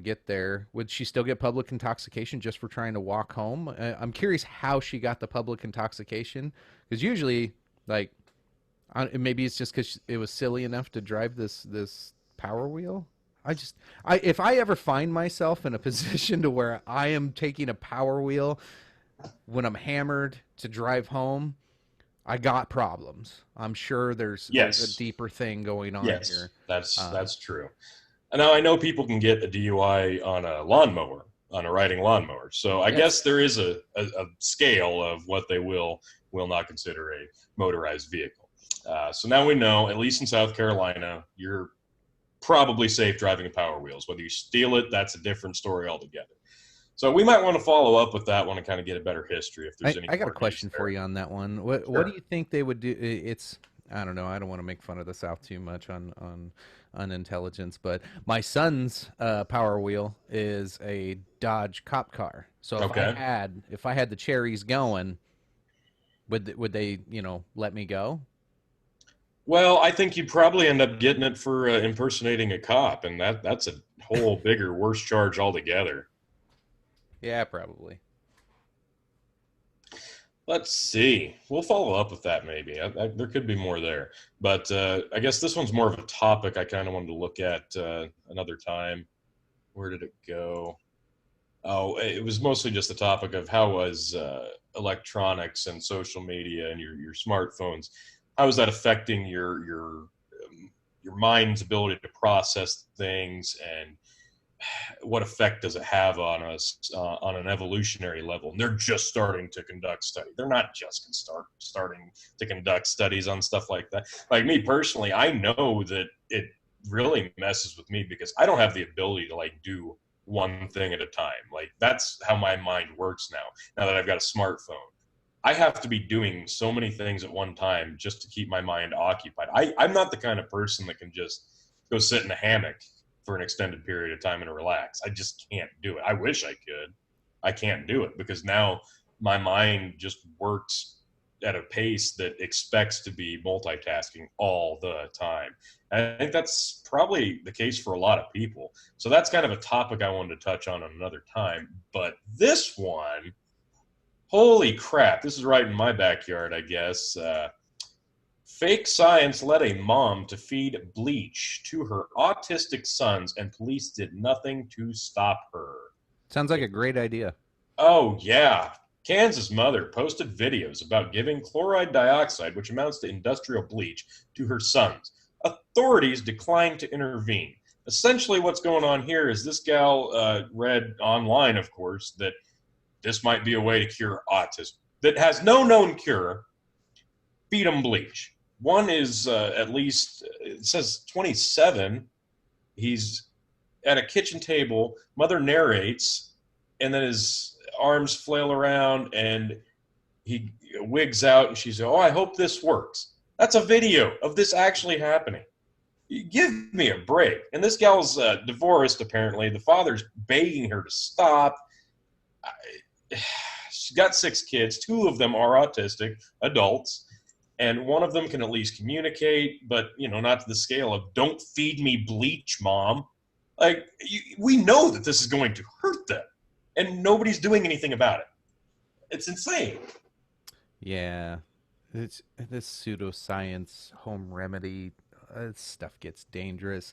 get there? Would she still get public intoxication just for trying to walk home? I'm curious how she got the public intoxication, because usually, like, maybe it's just because it was silly enough to drive this Power Wheel. If I ever find myself in a position to where I am taking a Power Wheel when I'm hammered to drive home, I got problems. I'm sure there's a deeper thing going on here. That's true. Now, I know people can get a DUI on a lawnmower, on a riding lawnmower. So I guess there is a scale of what they will not consider a motorized vehicle. So now we know, at least in South Carolina, you're probably safe driving a Power Wheels. Whether you steal it, that's a different story altogether. So we might want to follow up with that one and kind of get a better history if there's any. I got a question for you on that one. What do you think they would do? I don't know. I don't want to make fun of the South too much on intelligence, but my son's Power Wheel is a Dodge cop car. So if I had the cherries going, would they let me go? Well, I think you'd probably end up getting it for impersonating a cop, and that's a whole bigger, worse charge altogether. Yeah, probably. Let's see. We'll follow up with that maybe. There could be more there. But I guess this one's more of a topic I kind of wanted to look at another time. Where did it go? Oh, it was mostly just the topic of how was electronics and social media and your smartphones, how is that affecting your mind's ability to process things, and what effect does it have on us on an evolutionary level? And they're just starting to conduct studies. They're not just starting to conduct studies on stuff like that. Like me personally, I know that it really messes with me because I don't have the ability to do one thing at a time. Like that's how my mind works now that I've got a smartphone. I have to be doing so many things at one time just to keep my mind occupied. I'm not the kind of person that can just go sit in a hammock for an extended period of time and relax. I just can't do it. I wish I could. I can't do it because now my mind just works at a pace that expects to be multitasking all the time. And I think that's probably the case for a lot of people. So that's kind of a topic I wanted to touch on another time. But this one, holy crap, this is right in my backyard, I guess. Fake science led a mom to feed bleach to her autistic sons, and police did nothing to stop her. Sounds like a great idea. Oh, yeah. Kansas mother posted videos about giving chloride dioxide, which amounts to industrial bleach, to her sons. Authorities declined to intervene. Essentially, what's going on here is this gal read online, of course, that this might be a way to cure autism that has no known cure. Feed them bleach. One is at least, it says 27. He's at a kitchen table. Mother narrates, and then his arms flail around, and he wigs out, and she's, oh, I hope this works. That's a video of this actually happening. Give me a break. And this gal's divorced, apparently. The father's begging her to stop. She's got 6 kids. 2 of them are autistic, adults. And one of them can at least communicate, but, not to the scale of, don't feed me bleach, Mom. Like, we know that this is going to hurt them, and nobody's doing anything about it. It's insane. Yeah. It's this pseudoscience home remedy stuff gets dangerous.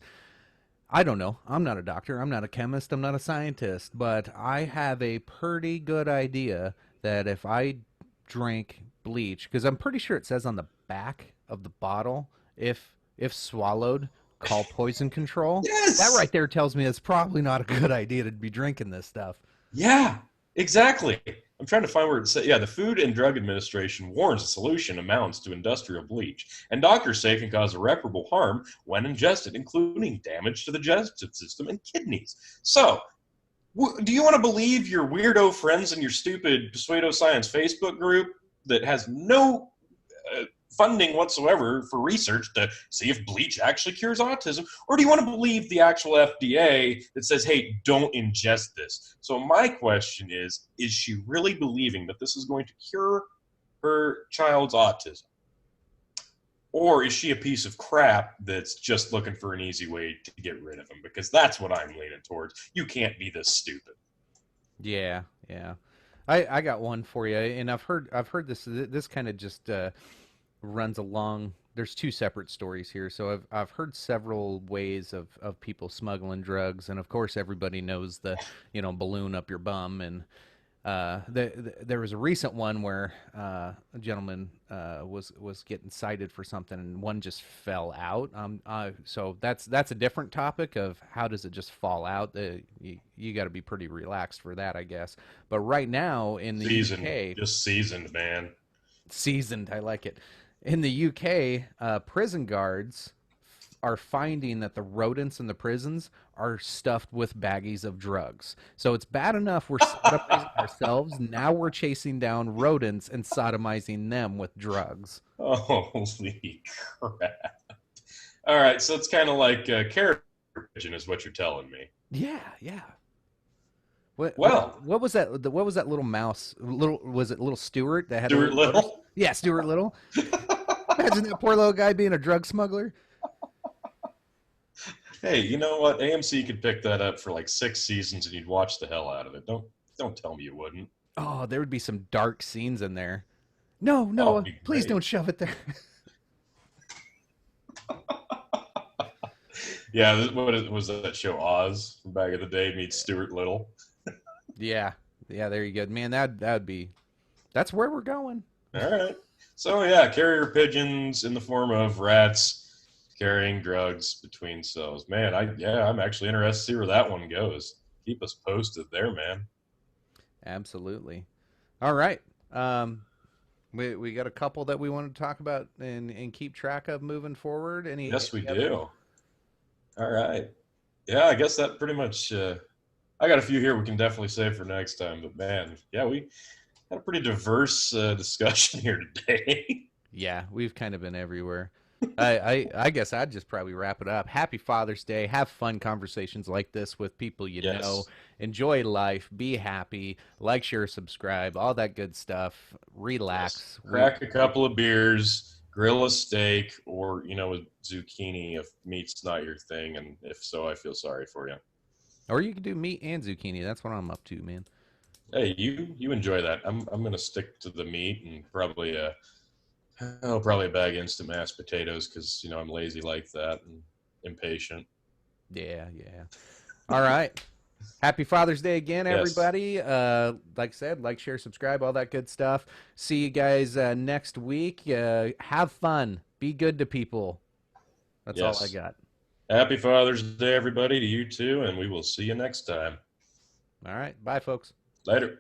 I don't know. I'm not a doctor. I'm not a chemist. I'm not a scientist. But I have a pretty good idea that if I drink bleach, because I'm pretty sure it says on the back of the bottle, if swallowed, call poison control. Yes! That right there tells me it's probably not a good idea to be drinking this stuff. Yeah, exactly. I'm trying to find where it says. Yeah, the Food and Drug Administration warns the solution amounts to industrial bleach, and doctors say it can cause irreparable harm when ingested, including damage to the digestive system and kidneys. So, do you want to believe your weirdo friends in your stupid pseudoscience Facebook group that has no funding whatsoever for research to see if bleach actually cures autism? Or do you want to believe the actual FDA that says, hey, don't ingest this? So my question is she really believing that this is going to cure her child's autism? Or is she a piece of crap that's just looking for an easy way to get rid of him? Because that's what I'm leaning towards. You can't be this stupid. Yeah. I got one for you, and I've heard this kind of just runs along. There's 2 separate stories here. So I've heard several ways of people smuggling drugs, and of course everybody knows the balloon up your bum. And there was a recent one where a gentleman was getting cited for something, and one just fell out. So that's a different topic of how does it just fall out. You got to be pretty relaxed for that, I guess. But right now in the UK, just seasoned, man. Seasoned, I like it. In the UK, prison guards are finding that the rodents in the prisons are stuffed with baggies of drugs. So it's bad enough we're sodomizing ourselves. Now we're chasing down rodents and sodomizing them with drugs. Holy crap. All right, so it's kind of like carrier pigeon is what you're telling me. Yeah. What was that? What was that little mouse? Was it Little Stuart that had Stuart Little? Yeah, Stuart Little. Imagine that poor little guy being a drug smuggler. Hey, you know what? AMC could pick that up for like 6 seasons, and you'd watch the hell out of it. Don't tell me you wouldn't. Oh, there would be some dark scenes in there. No, please don't shove it there. Yeah, what was that show, Oz, from back in the day, meets Stuart Little? Yeah, there you go. Man, that's where we're going. All right. So, yeah, carrier pigeons in the form of rats carrying drugs between cells. Man, I'm actually interested to see where that one goes. Keep us posted there, man. Absolutely. All right. We got a couple that we want to talk about and keep track of moving forward. Yes, we do. All right. Yeah, I guess that pretty much. I got a few here we can definitely save for next time. But man, yeah, we had a pretty diverse discussion here today. Yeah, we've kind of been everywhere. I guess I'd just probably wrap it up. Happy Father's Day. Have fun conversations like this with people you know. Enjoy life. Be happy. Like, share, subscribe. All that good stuff. Relax. Yes. Crack a couple of beers. Grill a steak, or with zucchini if meat's not your thing. And if so, I feel sorry for you. Or you can do meat and zucchini. That's what I'm up to, man. Hey, you enjoy that. I'm gonna stick to the meat and probably Oh, probably a bag of instant mashed potatoes because I'm lazy like that and impatient. Yeah, yeah. All right. Happy Father's Day again, Yes. everybody. Like I said, like, share, subscribe, all that good stuff. See you guys next week. Have fun. Be good to people. That's all I Yes. got. Happy Father's Day, everybody, to you too, and we will see you next time. All right. Bye, folks. Later.